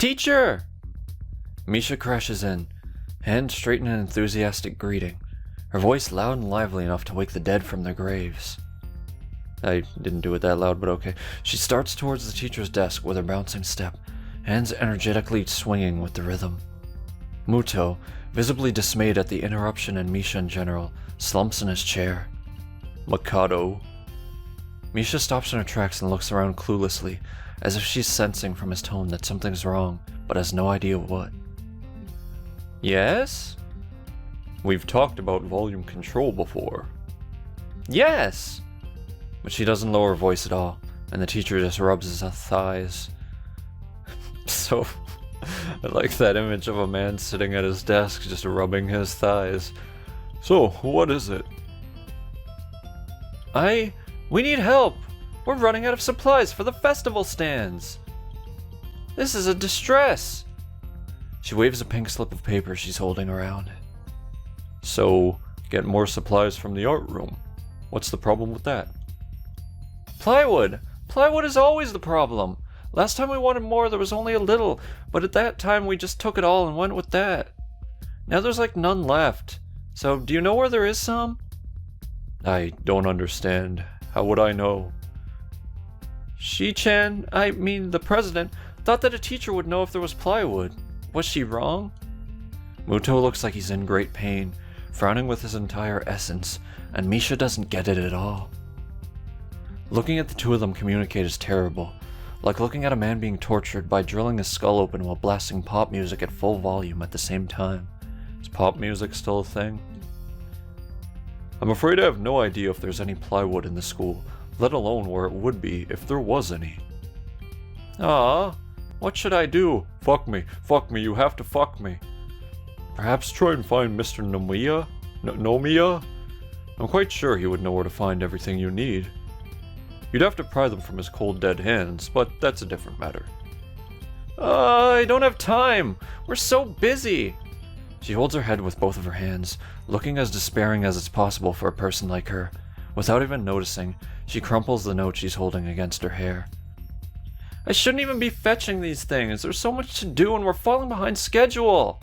Teacher! Misha crashes in, hand straight in an enthusiastic greeting, her voice loud and lively enough to wake the dead from their graves. I didn't do it that loud, but okay. She starts towards the teacher's desk with her bouncing step, hands energetically swinging with the rhythm. Muto, visibly dismayed at the interruption and Misha in general, slumps in his chair. Mikado. Misha stops in her tracks and looks around cluelessly, as if she's sensing from his tone that something's wrong, but has no idea what. Yes? We've talked about volume control before. Yes! But she doesn't lower her voice at all, and the teacher just rubs his thighs. So, I like that image of a man sitting at his desk just rubbing his thighs. So, what is it? We need help! We're running out of supplies for the festival stands! This is a distress! She waves a pink slip of paper she's holding around. So, get more supplies from the art room. What's the problem with that? Plywood! Plywood is always the problem! Last time we wanted more, there was only a little, but at that time we just took it all and went with that. Now there's like none left. So, do you know where there is some? I don't understand. How would I know? Shi-chan, I mean the president, thought that a teacher would know if there was plywood. Was she wrong? Muto looks like he's in great pain, frowning with his entire essence, and Misha doesn't get it at all. Looking at the two of them communicate is terrible, like looking at a man being tortured by drilling his skull open while blasting pop music at full volume at the same time. Is pop music still a thing? I'm afraid I have no idea if there's any plywood in the school, let alone where it would be if there was any. Ah, what should I do? Fuck me, you have to fuck me. Perhaps try and find Mr. Nomiya? Nomiya? I'm quite sure he would know where to find everything you need. You'd have to pry them from his cold dead hands, but that's a different matter. I don't have time! We're so busy! She holds her head with both of her hands, looking as despairing as it's possible for a person like her. Without even noticing, she crumples the note she's holding against her hair. I shouldn't even be fetching these things. There's so much to do and we're falling behind schedule.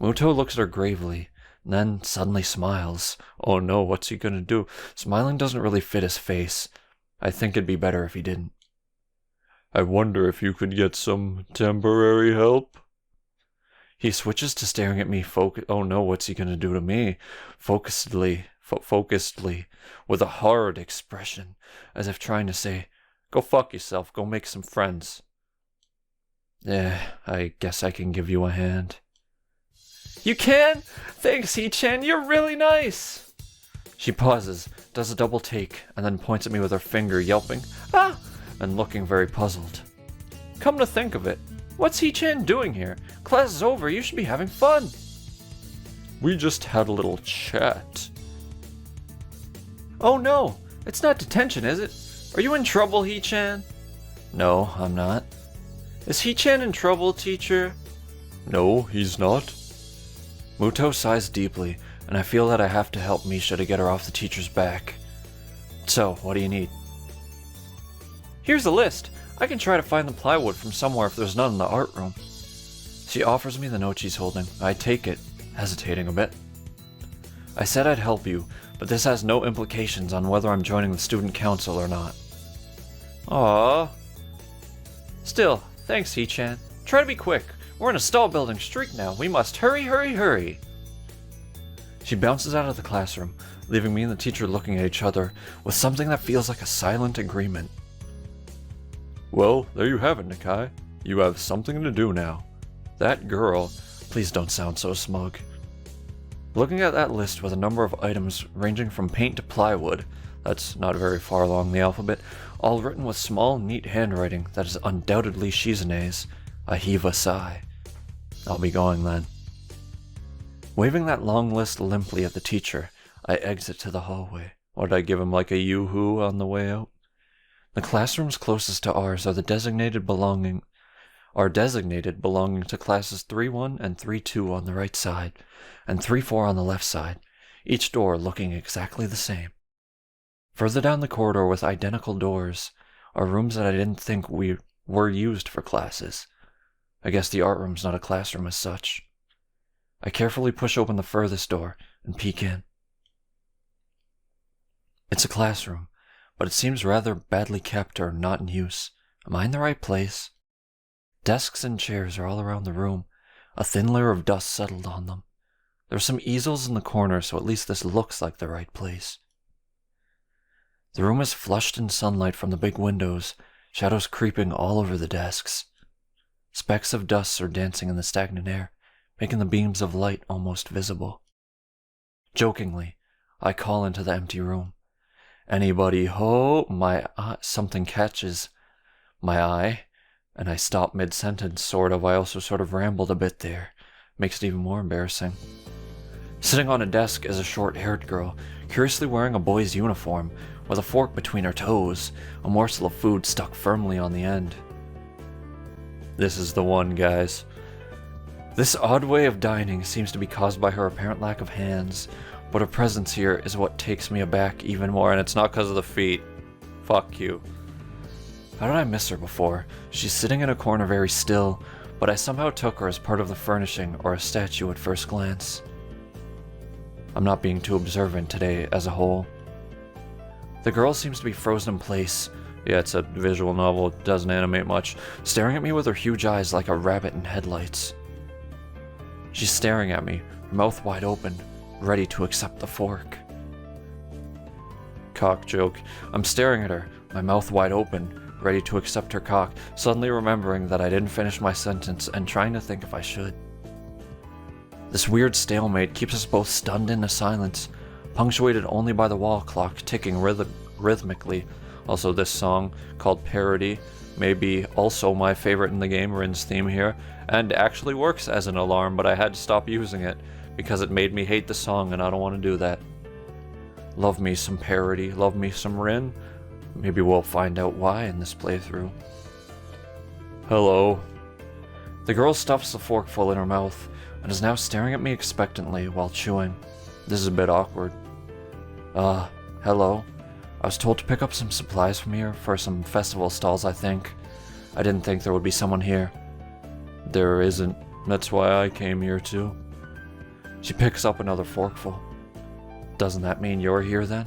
Muto looks at her gravely, then suddenly smiles. Oh no, what's he gonna do? Smiling doesn't really fit his face. I think it'd be better if he didn't. I wonder if you could get some temporary help? He switches to staring at me oh no, what's he gonna do to me? Focusedly, with a hard expression, as if trying to say, go fuck yourself, go make some friends. I guess I can give you a hand. You can? Thanks, Hee-chan, you're really nice! She pauses, does a double take, and then points at me with her finger, yelping, ah! And looking very puzzled. Come to think of it, what's Hee-chan doing here? Class is over, you should be having fun! We just had a little chat. Oh no, it's not detention, is it? Are you in trouble, Hee-chan? No, I'm not. Is Hee-chan in trouble, teacher? No, he's not. Muto sighs deeply, and I feel that I have to help Misha to get her off the teacher's back. So, what do you need? Here's a list. I can try to find the plywood from somewhere if there's none in the art room. She offers me the note she's holding. I take it, hesitating a bit. I said I'd help you, but this has no implications on whether I'm joining the student council or not. Aww. Still, thanks, Hee-chan. Try to be quick. We're in a stall building streak now. We must hurry. She bounces out of the classroom, leaving me and the teacher looking at each other with something that feels like a silent agreement. Well, there you have it, Nikai. You have something to do now. That girl... Please don't sound so smug. Looking at that list with a number of items ranging from paint to plywood, that's not very far along the alphabet, all written with small, neat handwriting that is undoubtedly Shizune's, I heave a sigh. I'll be going then. Waving that long list limply at the teacher, I exit to the hallway. Or did I give him like a yoo-hoo on the way out? The classrooms closest to ours are designated belonging to classes 3-1 and 3-2 on the right side, and 3-4 on the left side, each door looking exactly the same. Further down the corridor with identical doors are rooms that I didn't think were used for classes. I guess the art room's not a classroom as such. I carefully push open the furthest door and peek in. It's a classroom, but it seems rather badly kept or not in use. Am I in the right place? Desks and chairs are all around the room. A thin layer of dust settled on them. There are some easels in the corner, so at least this looks like the right place. The room is flushed in sunlight from the big windows, shadows creeping all over the desks. Specks of dust are dancing in the stagnant air, making the beams of light almost visible. Jokingly, I call into the empty room. Anybody ho? Something catches my eye, and I stop mid-sentence, sort of. I also sort of rambled a bit there. Makes it even more embarrassing. Sitting on a desk is a short-haired girl, curiously wearing a boy's uniform, with a fork between her toes, a morsel of food stuck firmly on the end. This is the one, guys. This odd way of dining seems to be caused by her apparent lack of hands, but her presence here is what takes me aback even more, and it's not because of the feet. Fuck you. How did I miss her before? She's sitting in a corner very still, but I somehow took her as part of the furnishing or a statue at first glance. I'm not being too observant today as a whole. The girl seems to be frozen in place. Yeah, it's a visual novel, it doesn't animate much, staring at me with her huge eyes like a rabbit in headlights. She's staring at me, her mouth wide open, ready to accept the fork. Cock joke. I'm staring at her, my mouth wide open, ready to accept her cock, suddenly remembering that I didn't finish my sentence and trying to think if I should. This weird stalemate keeps us both stunned into silence, punctuated only by the wall clock ticking rhythmically. Also, this song, called Parody, may be also my favorite in the game, Rin's theme here, and actually works as an alarm, but I had to stop using it because it made me hate the song and I don't want to do that. Love me some Parody, love me some Rin. Maybe we'll find out why in this playthrough. Hello. The girl stuffs the forkful in her mouth and is now staring at me expectantly while chewing. This is a bit awkward. Hello. I was told to pick up some supplies from here for some festival stalls, I think. I didn't think there would be someone here. There isn't. That's why I came here too. She picks up another forkful. Doesn't that mean you're here then?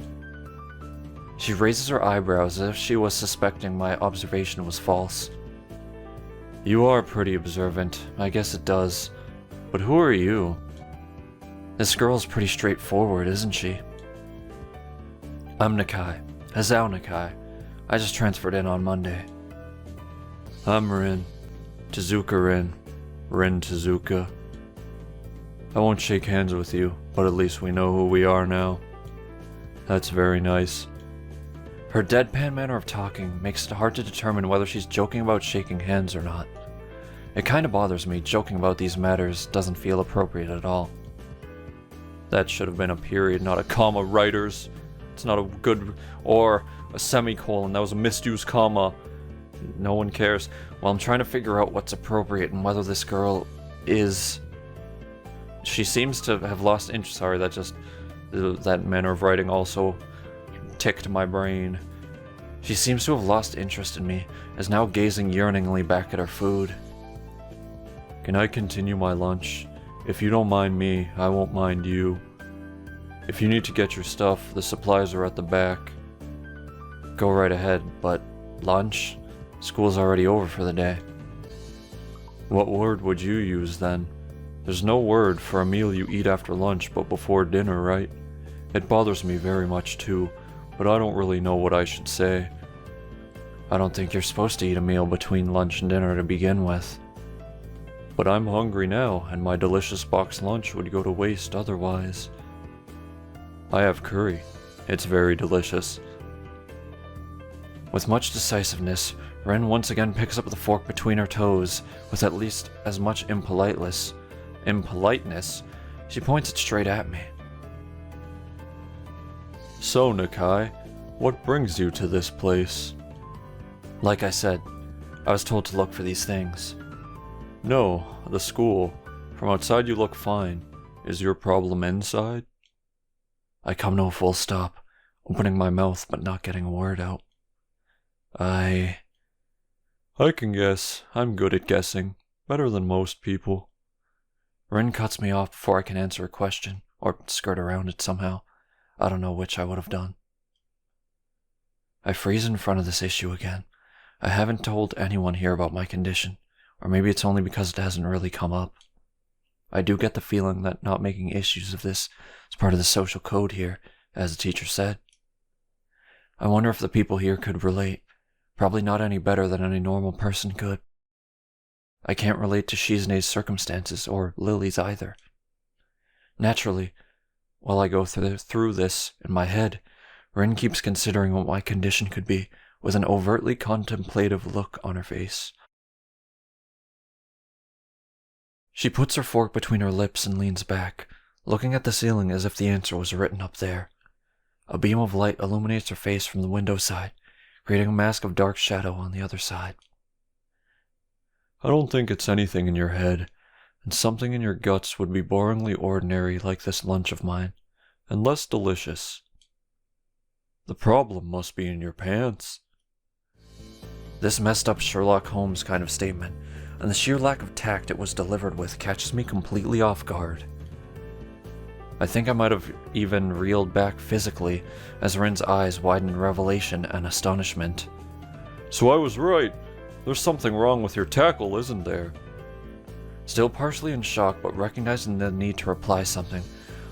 She raises her eyebrows as if she was suspecting my observation was false. You are pretty observant. I guess it does. But who are you? This girl's pretty straightforward, isn't she? I'm Nakai. Hazao Nakai. I just transferred in on Monday. I'm Rin. Tezuka Rin. Rin Tezuka. I won't shake hands with you, but at least we know who we are now. That's very nice. Her deadpan manner of talking makes it hard to determine whether she's joking about shaking hands or not. It kinda bothers me. Joking about these matters doesn't feel appropriate at all. That should have been a period, not a comma, writers. It's not a good, or a semicolon. That was a misused comma. No one cares. Well, I'm trying to figure out what's appropriate and whether this girl is... She seems to have lost interest. Sorry, that manner of writing also ticked my brain. She seems to have lost interest in me, is now gazing yearningly back at her food. Can I continue my lunch? If you don't mind me, I won't mind you. If you need to get your stuff, the supplies are at the back. Go right ahead, but lunch? School's already over for the day. What word would you use then? There's no word for a meal you eat after lunch but before dinner, right? It bothers me very much too, but I don't really know what I should say. I don't think you're supposed to eat a meal between lunch and dinner to begin with. But I'm hungry now, and my delicious box lunch would go to waste otherwise. I have curry. It's very delicious. With much decisiveness, Ren once again picks up the fork between her toes, with at least as much impoliteness. She points it straight at me. So, Nakai, what brings you to this place? Like I said, I was told to look for these things. No, the school. From outside you look fine. Is your problem inside? I come to a full stop, opening my mouth but not getting a word out. I can guess. I'm good at guessing. Better than most people. Rin cuts me off before I can answer a question, or skirt around it somehow. I don't know which I would have done. I freeze in front of this issue again. I haven't told anyone here about my condition, or maybe it's only because it hasn't really come up. I do get the feeling that not making issues of this is part of the social code here, as the teacher said. I wonder if the people here could relate. Probably not any better than any normal person could. I can't relate to Shizune's circumstances, or Lily's either. Naturally, while I go through this in my head, Rin keeps considering what my condition could be, with an overtly contemplative look on her face. She puts her fork between her lips and leans back, looking at the ceiling as if the answer was written up there. A beam of light illuminates her face from the window side, creating a mask of dark shadow on the other side. I don't think it's anything in your head, and something in your guts would be boringly ordinary like this lunch of mine, and less delicious. The problem must be in your pants. This messed up Sherlock Holmes kind of statement, and the sheer lack of tact it was delivered with catches me completely off guard. I think I might have even reeled back physically as Rin's eyes widened in revelation and astonishment. So I was right. There's something wrong with your tackle, isn't there? Still partially in shock, but recognizing the need to reply something,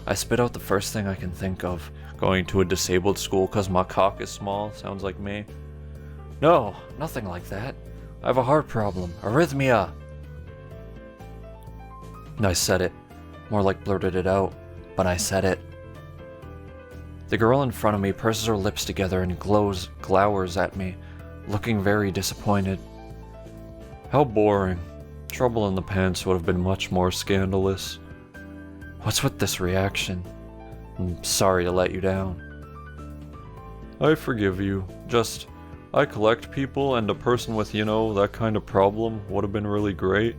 I spit out the first thing I can think of. Going to a disabled school because my cock is small, sounds like me. No, nothing like that. I have a heart problem, arrhythmia. I said it. More like blurted it out, but I said it. The girl in front of me purses her lips together and glowers at me, looking very disappointed. How boring. Trouble in the pants would have been much more scandalous. What's with this reaction? I'm sorry to let you down. I forgive you. Just, I collect people, and a person with, that kind of problem would have been really great.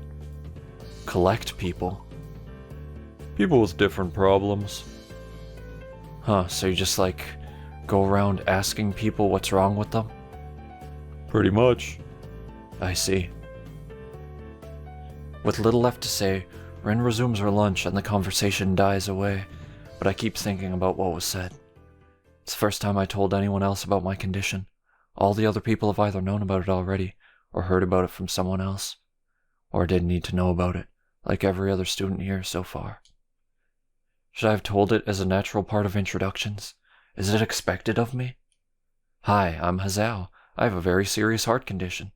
Collect people? People with different problems. Huh, so you just go around asking people what's wrong with them? Pretty much. I see. With little left to say, Rin resumes her lunch and the conversation dies away, but I keep thinking about what was said. It's the first time I told anyone else about my condition. All the other people have either known about it already, or heard about it from someone else, or didn't need to know about it, like every other student here so far. Should I have told it as a natural part of introductions? Is it expected of me? Hi, I'm Hazao. I have a very serious heart condition.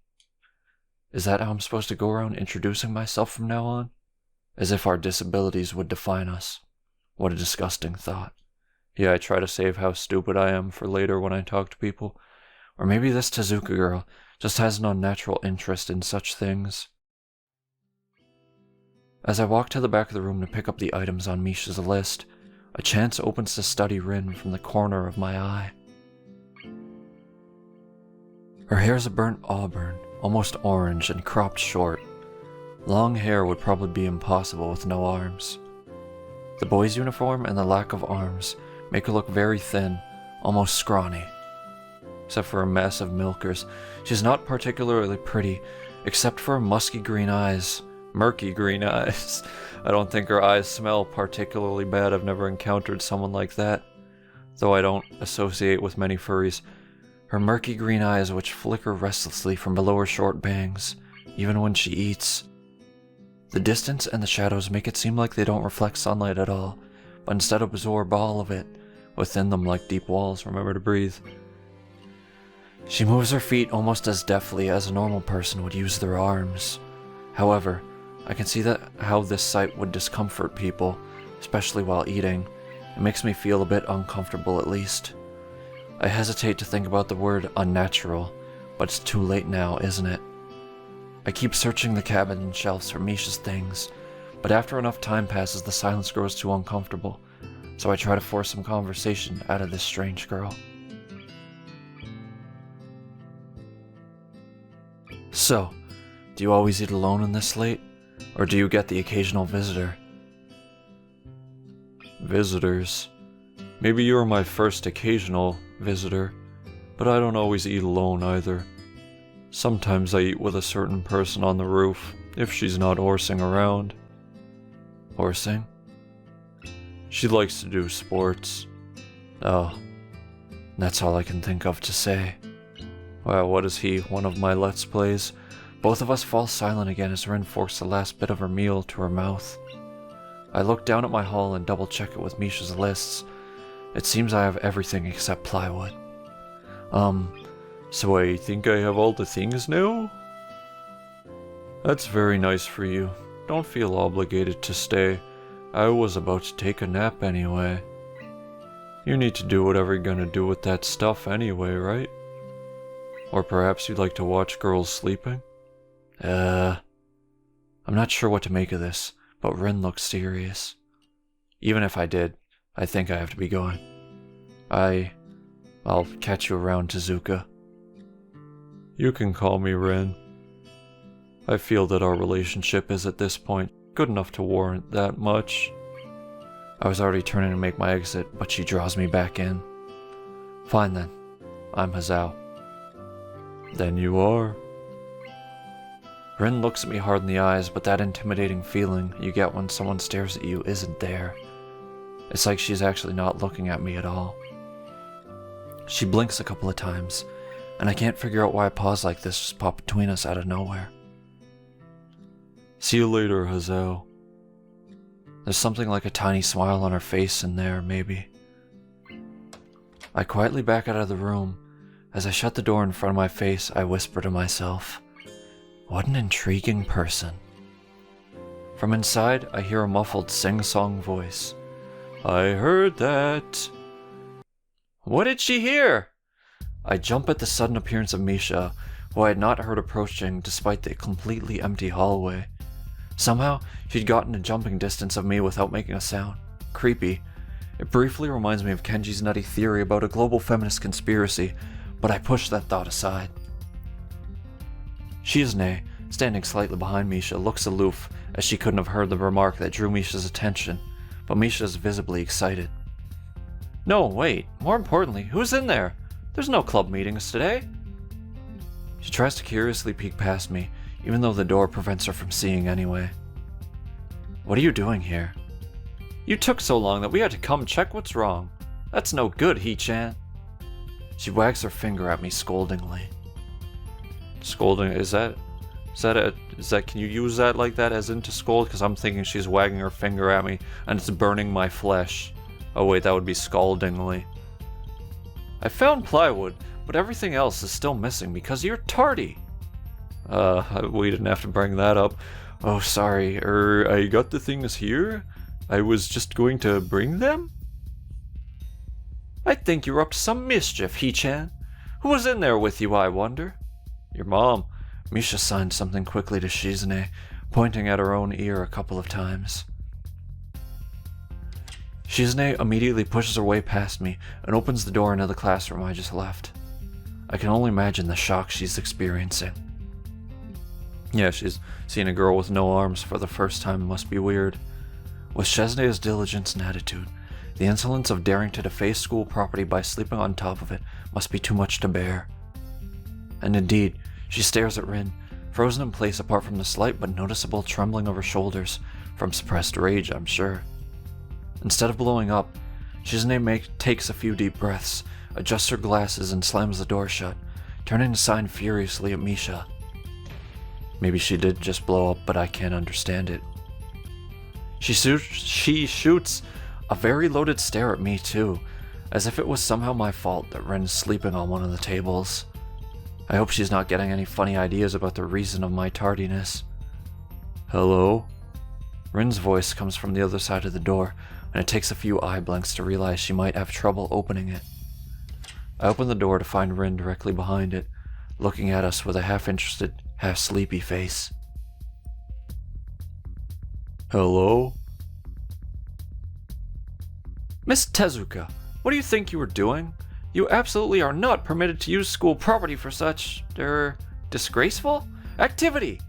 Is that how I'm supposed to go around introducing myself from now on? As if our disabilities would define us. What a disgusting thought. Yeah, I try to save how stupid I am for later when I talk to people. Or maybe this Tezuka girl just has an unnatural interest in such things. As I walk to the back of the room to pick up the items on Misha's list, a chance opens to study Rin from the corner of my eye. Her hair is a burnt auburn, almost orange and cropped short. Long hair would probably be impossible with no arms. The boy's uniform and the lack of arms make her look very thin, almost scrawny. Except for her massive milkers, she's not particularly pretty, except for her musky green eyes. Murky green eyes. I don't think her eyes smell particularly bad. I've never encountered someone like that, though I don't associate with many furries. Her murky green eyes which flicker restlessly from below her short bangs, even when she eats. The distance and the shadows make it seem like they don't reflect sunlight at all, but instead absorb all of it, within them like deep walls. Remember to breathe. She moves her feet almost as deftly as a normal person would use their arms. However, I can see how this sight would discomfort people, especially while eating. It makes me feel a bit uncomfortable at least. I hesitate to think about the word unnatural, but it's too late now, isn't it? I keep searching the cabinet and shelves for Misha's things, but after enough time passes the silence grows too uncomfortable, so I try to force some conversation out of this strange girl. So, do you always eat alone in this late? Or do you get the occasional visitor? Visitors. Maybe you're my first occasional visitor, but I don't always eat alone either. Sometimes I eat with a certain person on the roof. if she's not horsing around. Horsing? She likes to do sports. Oh, that's all I can think of to say. Wow, what is he, one of my Let's Plays? Both of us fall silent again as Rin forks the last bit of her meal to her mouth. I look down at my haul and double-check it with Misha's lists. It seems I have everything except plywood. So I think I have all the things now? That's very nice for you. Don't feel obligated to stay. I was about to take a nap anyway. You need to do whatever you're gonna do with that stuff anyway, right? Or perhaps you'd like to watch girls sleeping? I'm not sure what to make of this, but Rin looks serious. Even if I did, I think I have to be going. I'll catch you around, Tezuka. You can call me Rin. I feel that our relationship is at this point good enough to warrant that much. I was already turning to make my exit, but she draws me back in. Fine then, I'm Hazao. Then you are. Rin looks at me hard in the eyes, but that intimidating feeling you get when someone stares at you isn't there. It's like she's actually not looking at me at all. She blinks a couple of times, and I can't figure out why a pause like this just popped between us out of nowhere. See you later, Hazao. There's something like a tiny smile on her face in there, maybe. I quietly back out of the room. As I shut the door in front of my face, I whisper to myself, what an intriguing person. From inside, I hear a muffled sing-song voice. I heard that. What did she hear? I jump at the sudden appearance of Misha, who I had not heard approaching despite the completely empty hallway. Somehow, she'd gotten a jumping distance of me without making a sound. Creepy. It briefly reminds me of Kenji's nutty theory about a global feminist conspiracy, but I push that thought aside. Shizune, standing slightly behind Misha, looks aloof, as she couldn't have heard the remark that drew Misha's attention, but Misha is visibly excited. No, wait, more importantly, who's in there? There's no club meetings today. She tries to curiously peek past me, even though the door prevents her from seeing anyway. What are you doing here? You took so long that we had to come check what's wrong. That's no good, Hee-chan. She wags her finger at me scoldingly. Scolding, can you use that like that as in to scold? Because I'm thinking she's wagging her finger at me and it's burning my flesh. Oh wait, that would be scaldingly. I found plywood, but everything else is still missing because you're tardy. We didn't have to bring that up. Oh, sorry. I got the things here? I was just going to bring them? I think you're up to some mischief, Hee-chan. Who was in there with you, I wonder? Your mom. Misha signed something quickly to Shizune, pointing at her own ear a couple of times. Shizune immediately pushes her way past me and opens the door into the classroom I just left. I can only imagine the shock she's experiencing. Yeah, she's seeing a girl with no arms for the first time must be weird. With Shizune's diligence and attitude, the insolence of daring to deface school property by sleeping on top of it must be too much to bear. And indeed, she stares at Rin, frozen in place apart from the slight but noticeable trembling of her shoulders, from suppressed rage, I'm sure. Instead of blowing up, Shizune takes a few deep breaths, adjusts her glasses and slams the door shut, turning to sign furiously at Misha. Maybe she did just blow up, but I can't understand it. She shoots a very loaded stare at me too, as if it was somehow my fault that Ren is sleeping on one of the tables. I hope she's not getting any funny ideas about the reason of my tardiness. Hello? Rin's voice comes from the other side of the door, and it takes a few eye blinks to realize she might have trouble opening it. I open the door to find Rin directly behind it, looking at us with a half-interested, half-sleepy face. Hello? Miss Tezuka, what do you think you were doing? You absolutely are not permitted to use school property for such, disgraceful activity.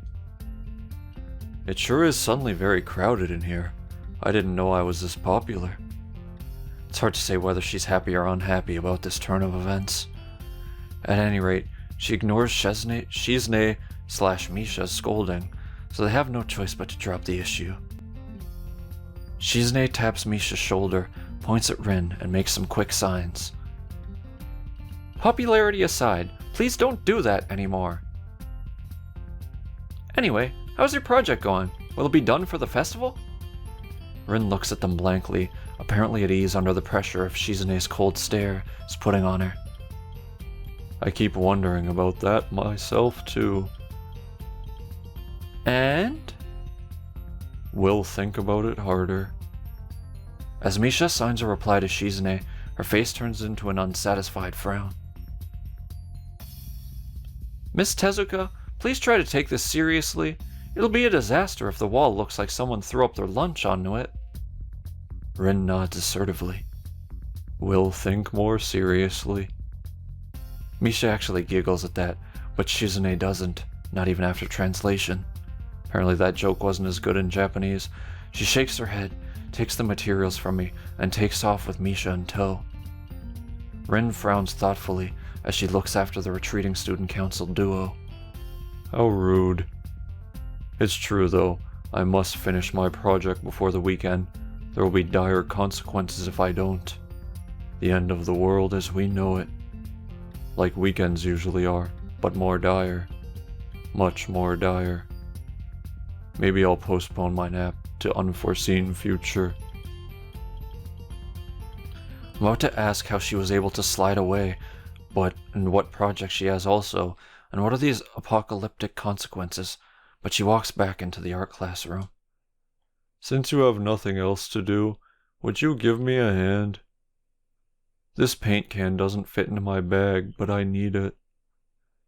It sure is suddenly very crowded in here. I didn't know I was this popular. It's hard to say whether she's happy or unhappy about this turn of events. At any rate, she ignores Shizune/Misha's scolding, so they have no choice but to drop the issue. Shizune taps Misha's shoulder, points at Rin, and makes some quick signs. Popularity aside, please don't do that anymore. Anyway, how's your project going? Will it be done for the festival? Rin looks at them blankly, apparently at ease under the pressure of Shizune's cold stare is putting on her. I keep wondering about that myself too. And? We'll think about it harder. As Misha signs a reply to Shizune, her face turns into an unsatisfied frown. Miss Tezuka, please try to take this seriously. It'll be a disaster if the wall looks like someone threw up their lunch onto it. Rin nods assertively. We'll think more seriously. Misha actually giggles at that, but Shizune doesn't, not even after translation. Apparently that joke wasn't as good in Japanese. She shakes her head, takes the materials from me, and takes off with Misha in tow. Rin frowns thoughtfully as she looks after the retreating student council duo. How rude. It's true though, I must finish my project before the weekend. There will be dire consequences if I don't. The end of the world as we know it. Like weekends usually are, but more dire. Much more dire. Maybe I'll postpone my nap to unforeseen future. I'm about to ask how she was able to slide away, and what project she has also, and what are these apocalyptic consequences, but she walks back into the art classroom. Since you have nothing else to do, would you give me a hand? This paint can doesn't fit into my bag, but I need it.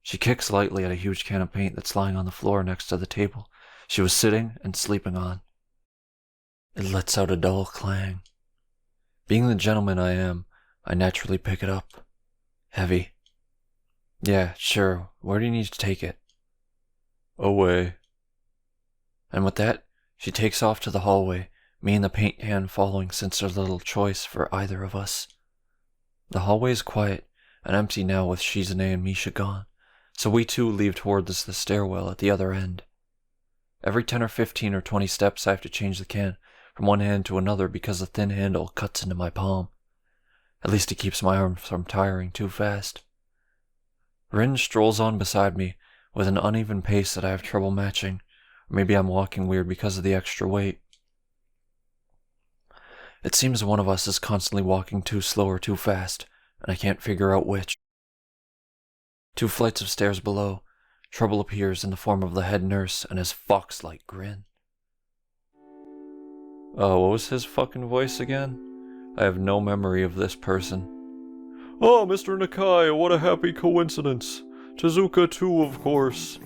She kicks lightly at a huge can of paint that's lying on the floor next to the table she was sitting and sleeping on. It lets out a dull clang. Being the gentleman I am, I naturally pick it up. Heavy. Yeah, sure. Where do you need to take it? Away. And with that, she takes off to the hallway, me and the paint can following since there's little choice for either of us. The hallway is quiet and empty now with Shizune and Misha gone, so we too leave toward the stairwell at the other end. Every 10 or 15 or 20 steps I have to change the can from one hand to another because the thin handle cuts into my palm. At least it keeps my arm from tiring too fast. Rin strolls on beside me with an uneven pace that I have trouble matching, or maybe I'm walking weird because of the extra weight. It seems one of us is constantly walking too slow or too fast, and I can't figure out which. 2 flights of stairs below, trouble appears in the form of the head nurse and his fox-like grin. What was his fucking voice again? I have no memory of this person. Oh, Mr. Nakai, what a happy coincidence. Tezuka too, of course.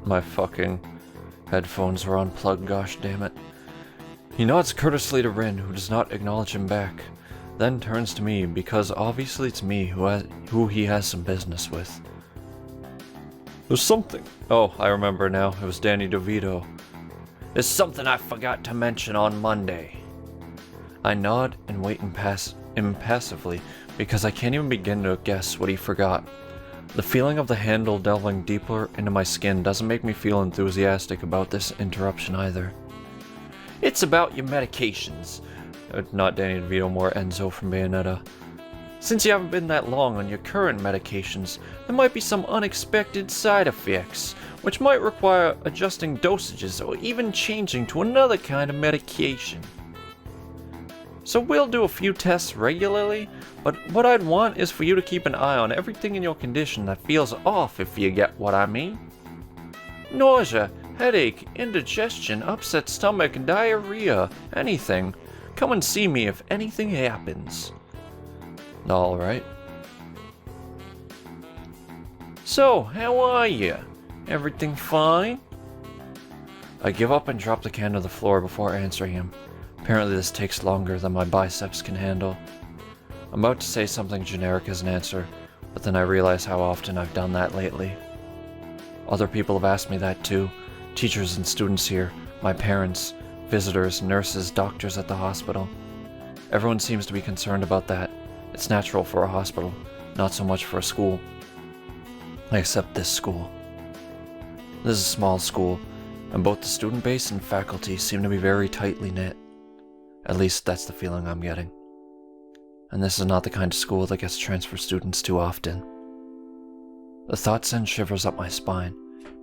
My fucking headphones are unplugged, gosh damn it. He nods courteously to Rin, who does not acknowledge him back, then turns to me because obviously it's me who he has some business with. There's something. Oh, I remember now. It was Danny DeVito. There's something I forgot to mention on Monday. I nod and wait impassively because I can't even begin to guess what he forgot. The feeling of the handle delving deeper into my skin doesn't make me feel enthusiastic about this interruption either. It's about your medications. Not Danny DeVito, more Enzo from Bayonetta. Since you haven't been that long on your current medications, there might be some unexpected side effects, which might require adjusting dosages or even changing to another kind of medication. So we'll do a few tests regularly, but what I'd want is for you to keep an eye on everything in your condition that feels off, if you get what I mean. Nausea, headache, indigestion, upset stomach, diarrhea, anything. Come and see me if anything happens. Alright. So, how are you? Everything fine? I give up and drop the can to the floor before answering him. Apparently this takes longer than my biceps can handle. I'm about to say something generic as an answer, but then I realize how often I've done that lately. Other people have asked me that too. Teachers and students here, my parents, visitors, nurses, doctors at the hospital. Everyone seems to be concerned about that. It's natural for a hospital, not so much for a school. Except this school. This is a small school, and both the student base and faculty seem to be very tightly knit. At least that's the feeling I'm getting. And this is not the kind of school that gets transfer students too often. The thought sends shivers up my spine,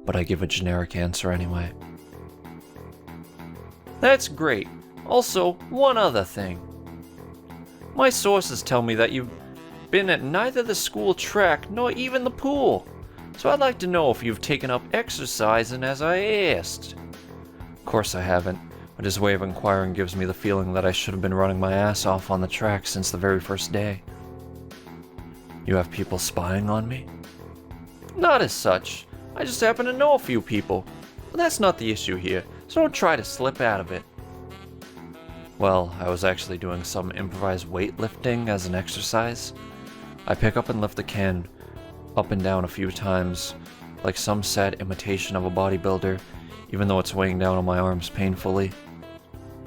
but I give a generic answer anyway. That's great. Also, one other thing. My sources tell me that you've been at neither the school track nor even the pool. So I'd like to know if you've taken up exercising as I asked. Of course I haven't, but his way of inquiring gives me the feeling that I should have been running my ass off on the track since the very first day. You have people spying on me? Not as such. I just happen to know a few people. But that's not the issue here, so don't try to slip out of it. Well, I was actually doing some improvised weightlifting as an exercise. I pick up and lift the can up and down a few times, like some sad imitation of a bodybuilder, even though it's weighing down on my arms painfully.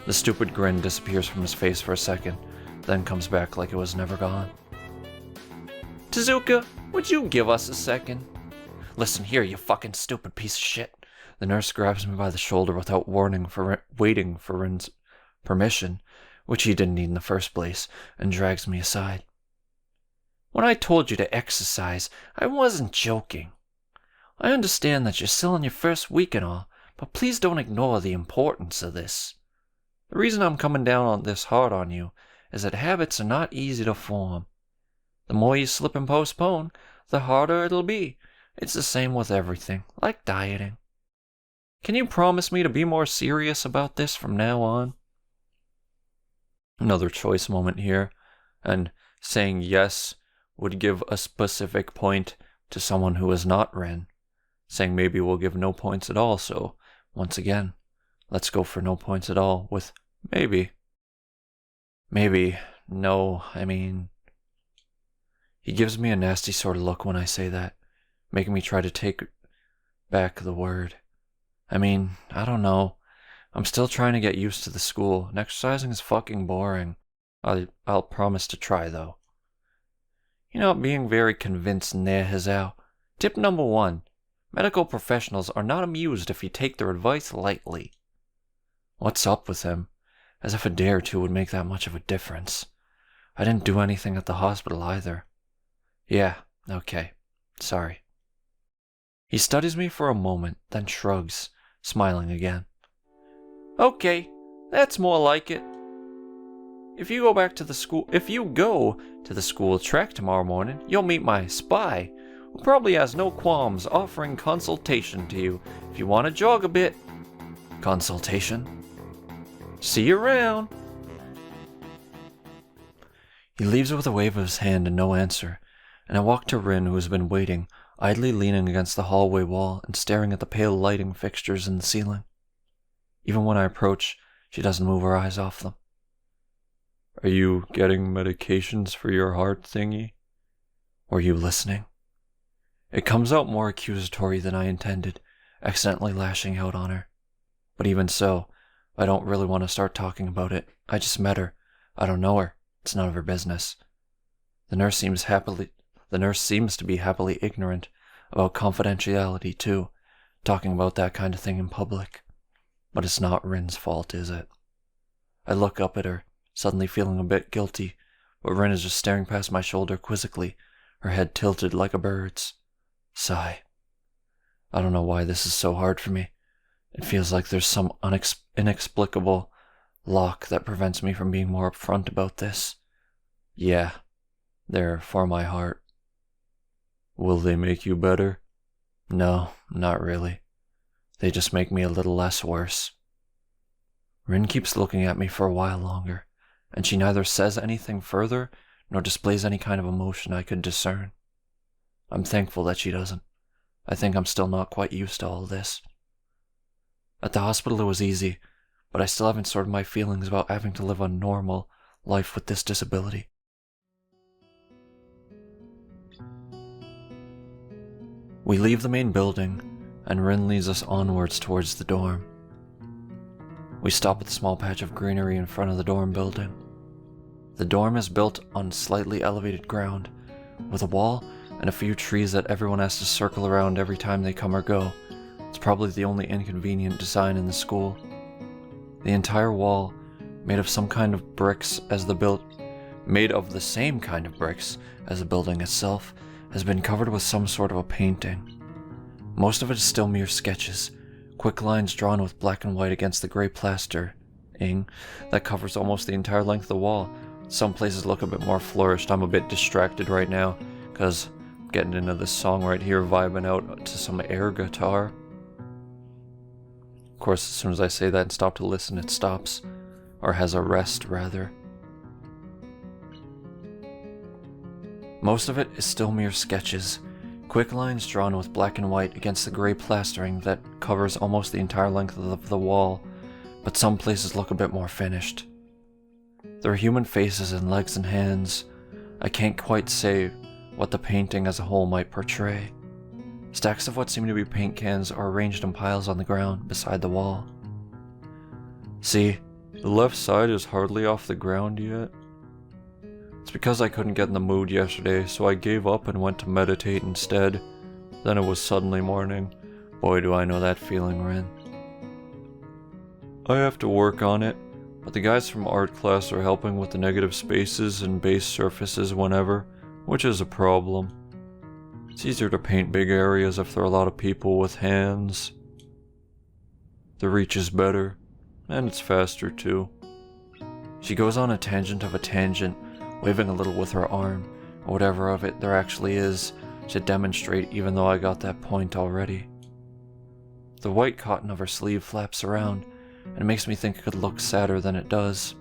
The stupid grin disappears from his face for a second, then comes back like it was never gone. Tezuka, would you give us a second? Listen here, you fucking stupid piece of shit. The nurse grabs me by the shoulder without waiting for Rin's permission, which he didn't need in the first place, and drags me aside. When I told you to exercise, I wasn't joking. I understand that you're still in your first week and all, but please don't ignore the importance of this. The reason I'm coming down on this hard on you is that habits are not easy to form. The more you slip and postpone, the harder it'll be. It's the same with everything, like dieting. Can you promise me to be more serious about this from now on? Another choice moment here, and saying yes would give a specific point to someone who is not Ren. Saying maybe we'll give no points at all, so, once again, let's go for no points at all with maybe. Maybe, no, I mean... He gives me a nasty sort of look when I say that, making me try to take back the word. I mean, I don't know. I'm still trying to get used to the school, and exercising is fucking boring. I'll promise to try, though. You're not being very convincing there, Hazao. Tip number 1. Medical professionals are not amused if you take their advice lightly. What's up with him? As if a day or two would make that much of a difference. I didn't do anything at the hospital either. Yeah, okay. Sorry. He studies me for a moment, then shrugs, smiling again. Okay, that's more like it. If you go to the school track tomorrow morning, you'll meet my spy, who probably has no qualms offering consultation to you if you want to jog a bit. Consultation? See you around. He leaves with a wave of his hand and no answer, and I walk to Rin, who has been waiting, idly leaning against the hallway wall and staring at the pale lighting fixtures in the ceiling. Even when I approach, she doesn't move her eyes off them. Are you getting medications for your heart thingy? Were you listening? It comes out more accusatory than I intended, accidentally lashing out on her. But even so, I don't really want to start talking about it. I just met her. I don't know her. It's none of her business. The nurse seems to be happily ignorant about confidentiality too, talking about that kind of thing in public. But it's not Rin's fault, is it? I look up at her, suddenly feeling a bit guilty, but Rin is just staring past my shoulder quizzically, her head tilted like a bird's. Sigh. I don't know why this is so hard for me. It feels like there's some inexplicable lock that prevents me from being more upfront about this. Yeah, they're for my heart. Will they make you better? No, not really. They just make me a little less worse. Rin keeps looking at me for a while longer, and she neither says anything further nor displays any kind of emotion I could discern. I'm thankful that she doesn't. I think I'm still not quite used to all this. At the hospital it was easy, but I still haven't sorted my feelings about having to live a normal life with this disability. We leave the main building, and Rin leads us onwards towards the dorm. We stop at the small patch of greenery in front of the dorm building. The dorm is built on slightly elevated ground, with a wall and a few trees that everyone has to circle around every time they come or go. It's probably the only inconvenient design in the school. The entire wall, made of the same kind of bricks as the building itself, has been covered with some sort of a painting. Most of it is still mere sketches, quick lines drawn with black and white against the gray plastering that covers almost the entire length of the wall. Some places look a bit more flourished. I'm a bit distracted right now because I'm getting into this song right here, vibing out to some air guitar. Of course, as soon as I say that and stop to listen, it stops. Or has a rest, rather. Most of it is still mere sketches, quick lines drawn with black and white against the gray plastering that covers almost the entire length of the wall, but some places look a bit more finished. There are human faces and legs and hands. I can't quite say what the painting as a whole might portray. Stacks of what seem to be paint cans are arranged in piles on the ground beside the wall. See, the left side is hardly off the ground yet. It's because I couldn't get in the mood yesterday, so I gave up and went to meditate instead. Then it was suddenly morning. Boy, do I know that feeling, Rin. I have to work on it, but the guys from art class are helping with the negative spaces and base surfaces whenever, which is a problem. It's easier to paint big areas if there are a lot of people with hands. The reach is better, and it's faster too. She goes on a tangent of a tangent, waving a little with her arm, or whatever of it there actually is, to demonstrate even though I got that point already. The white cotton of her sleeve flaps around, and it makes me think it could look sadder than it does.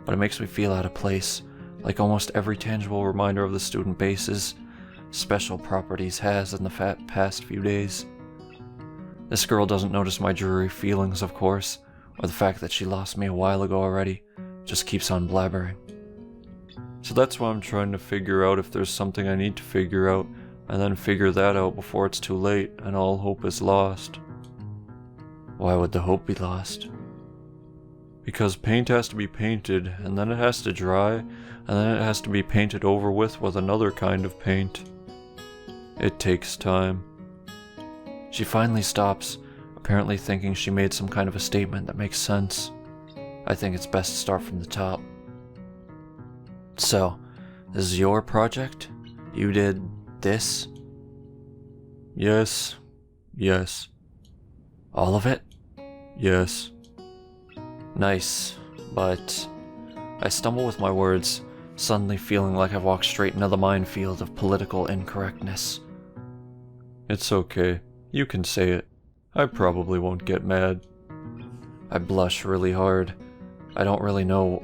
But it makes me feel out of place, like almost every tangible reminder of the student base's special properties has in the past few days. This girl doesn't notice my dreary feelings, of course, or the fact that she lost me a while ago already, just keeps on blabbering. So that's why I'm trying to figure out if there's something I need to figure out, and then figure that out before it's too late and all hope is lost. Why would the hope be lost? Because paint has to be painted, and then it has to dry, and then it has to be painted over with another kind of paint. It takes time. She finally stops, apparently thinking she made some kind of a statement that makes sense. I think it's best to start from the top. So, this is your project? You did this? Yes. Yes. All of it? Yes. Nice, but I stumble with my words, suddenly feeling like I've walked straight into the minefield of political incorrectness. It's okay. You can say it. I probably won't get mad. I blush really hard. I don't really know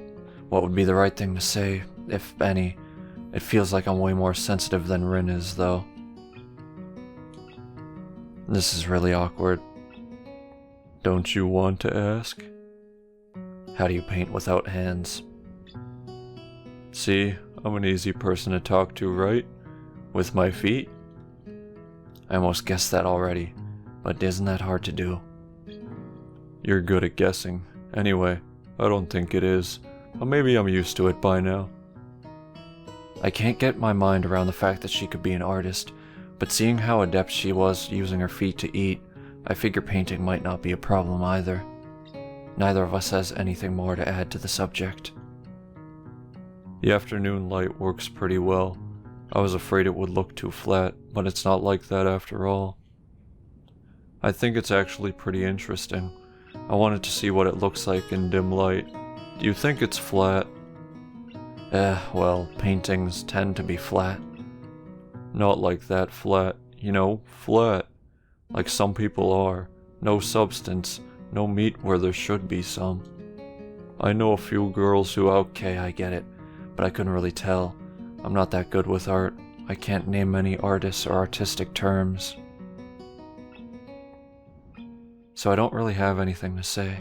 what would be the right thing to say, if any. It feels like I'm way more sensitive than Rin is, though. This is really awkward. Don't you want to ask? How do you paint without hands? See, I'm an easy person to talk to, right? With my feet? I almost guessed that already, but isn't that hard to do? You're good at guessing. Anyway, I don't think it is, but maybe I'm used to it by now. I can't get my mind around the fact that she could be an artist, but seeing how adept she was using her feet to eat, I figure painting might not be a problem either. Neither of us has anything more to add to the subject. The afternoon light works pretty well. I was afraid it would look too flat, but it's not like that after all. I think it's actually pretty interesting. I wanted to see what it looks like in dim light. Do you think it's flat? Well, paintings tend to be flat. Not like that flat, you know, flat. Like some people are. No substance, no meat where there should be some. I know a few girls who, okay, I get it, but I couldn't really tell. I'm not that good with art. I can't name many artists or artistic terms. So I don't really have anything to say.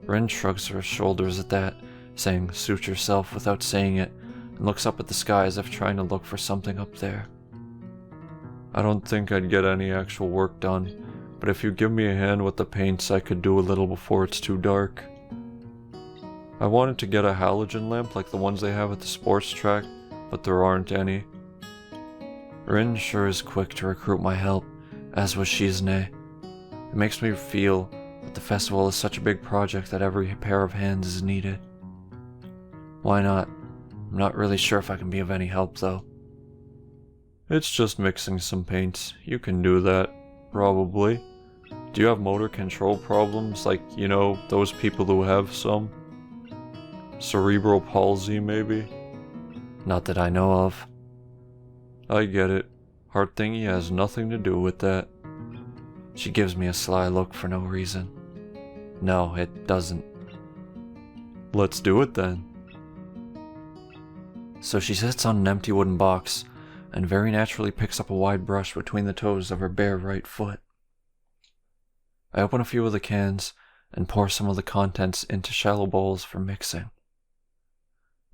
Rin shrugs her shoulders at that, saying, "Suit yourself," without saying it, and looks up at the sky as if trying to look for something up there. I don't think I'd get any actual work done, but if you give me a hand with the paints, I could do a little before it's too dark. I wanted to get a halogen lamp like the ones they have at the sports track, but there aren't any. Rin sure is quick to recruit my help, as was Shizune. It makes me feel that the festival is such a big project that every pair of hands is needed. Why not? I'm not really sure if I can be of any help, though. It's just mixing some paints. You can do that, probably. Do you have motor control problems, like, you know, those people who have some? Cerebral palsy, maybe? Not that I know of. I get it. Heart thingy has nothing to do with that. She gives me a sly look for no reason. No, it doesn't. Let's do it then. So she sits on an empty wooden box, and very naturally picks up a wide brush between the toes of her bare right foot. I open a few of the cans, and pour some of the contents into shallow bowls for mixing.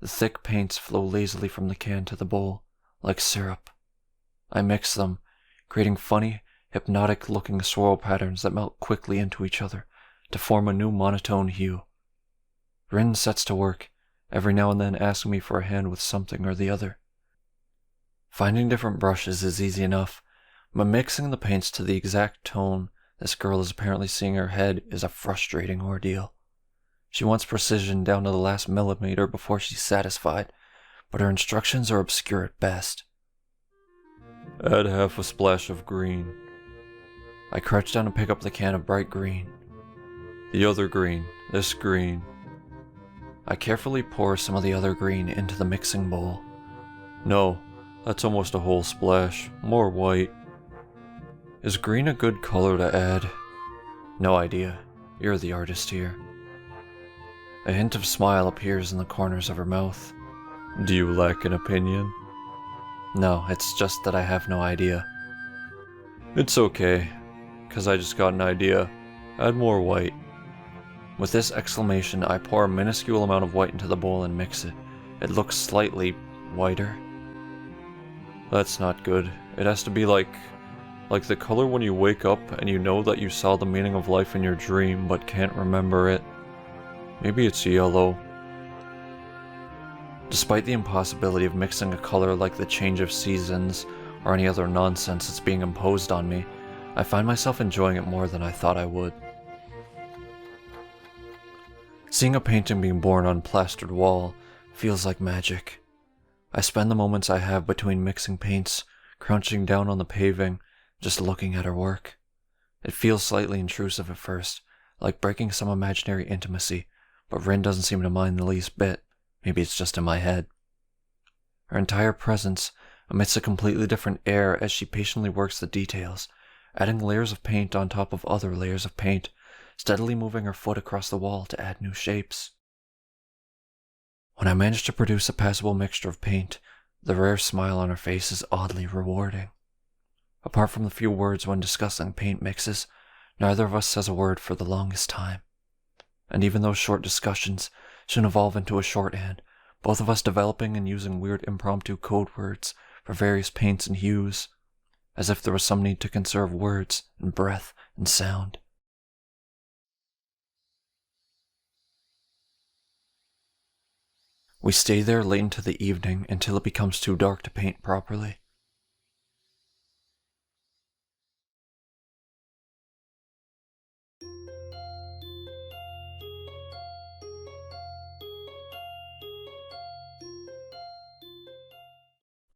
The thick paints flow lazily from the can to the bowl, like syrup. I mix them, creating funny, hypnotic-looking swirl patterns that melt quickly into each other to form a new monotone hue. Rin sets to work, every now and then asking me for a hand with something or the other. Finding different brushes is easy enough, but mixing the paints to the exact tone this girl is apparently seeing in her head is a frustrating ordeal. She wants precision down to the last millimeter before she's satisfied, but her instructions are obscure at best. Add half a splash of green. I crouch down to pick up the can of bright green. The other green, this green. I carefully pour some of the other green into the mixing bowl. No, that's almost a whole splash. More white. Is green a good color to add? No idea. You're the artist here. A hint of smile appears in the corners of her mouth. Do you lack an opinion? No, it's just that I have no idea. It's okay, 'cause I just got an idea. Add more white. With this exclamation, I pour a minuscule amount of white into the bowl and mix it. It looks slightly whiter. That's not good. It has to be like the color when you wake up and you know that you saw the meaning of life in your dream but can't remember it. Maybe it's yellow. Despite the impossibility of mixing a color like the change of seasons or any other nonsense that's being imposed on me, I find myself enjoying it more than I thought I would. Seeing a painting being born on a plastered wall feels like magic. I spend the moments I have between mixing paints, crouching down on the paving, just looking at her work. It feels slightly intrusive at first, like breaking some imaginary intimacy, but Rin doesn't seem to mind the least bit. Maybe it's just in my head. Her entire presence emits a completely different air as she patiently works the details, adding layers of paint on top of other layers of paint, steadily moving her foot across the wall to add new shapes. When I manage to produce a passable mixture of paint, the rare smile on her face is oddly rewarding. Apart from the few words when discussing paint mixes, neither of us says a word for the longest time. And even those short discussions soon evolve into a shorthand, both of us developing and using weird impromptu code words for various paints and hues, as if there was some need to conserve words and breath and sound. We stay there late into the evening until it becomes too dark to paint properly.